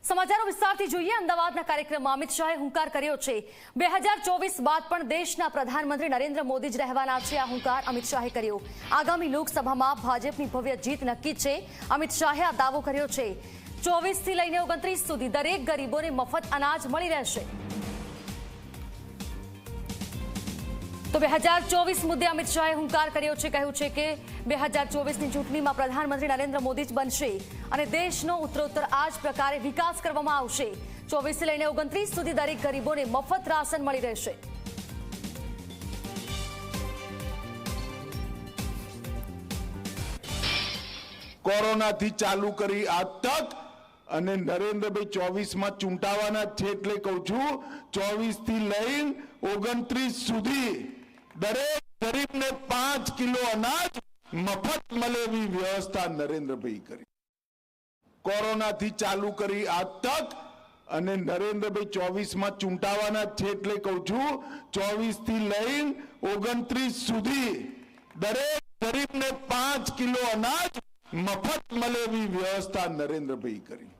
સમાચારો વિસ્તારથી જોઈએ। અમદાવાદના કાર્યક્રમમાં અમિત શાહે હુંકાર કર્યો છે। 2024 બાદ પણ દેશના પ્રધાનમંત્રી નરેન્દ્ર મોદી જ રહેવાના છે। આ હુંકાર અમિત શાહે કર્યો। આગામી લોકસભામાં ભાજપની ભવ્ય જીત નક્કી છે। અમિત શાહે આ દાવો કર્યો છે। 24 થી લઈને 29 સુધી દરેક ગરીબોને મફત અનાજ મળી રહેશે। તો 2024 મુદ્દે અમિત શાહે હુંકાર કર્યો છે। કહ્યું છે કે 2024ની ચૂંટણીમાં પ્રધાનમંત્રી નરેન્દ્ર મોદી જ બનશે અને દેશનો ઉત્તરોત્તર આ જ પ્રકારે વિકાસ કરવામાં આવશે। 24 થી લઈને 29 સુધી દરેક ગરીબોને મફત રાશન મળી રહેશે। કોરોનાથી ચાલુ કરી આ તક અને નરેન્દ્રભાઈ 24માં ચૂંટાવાના છે એટલે કહું છું 24 થી લઈને 29 સુધી દરેક ગરીબને 5 કિલો અનાજ મફત મળે એવી વ્યવસ્થા નરેન્દ્રભાઈ કરી। કોરોનાથી ચાલુ કરી આ તક અને નરેન્દ્રભાઈ 24માં ચૂંટાવાના છે એટલે કહું છું 24 થી લઈને 29 સુધી દરેક ગરીબને 5 કિલો અનાજ મફત મળે એવી વ્યવસ્થા નરેન્દ્રભાઈ કરી।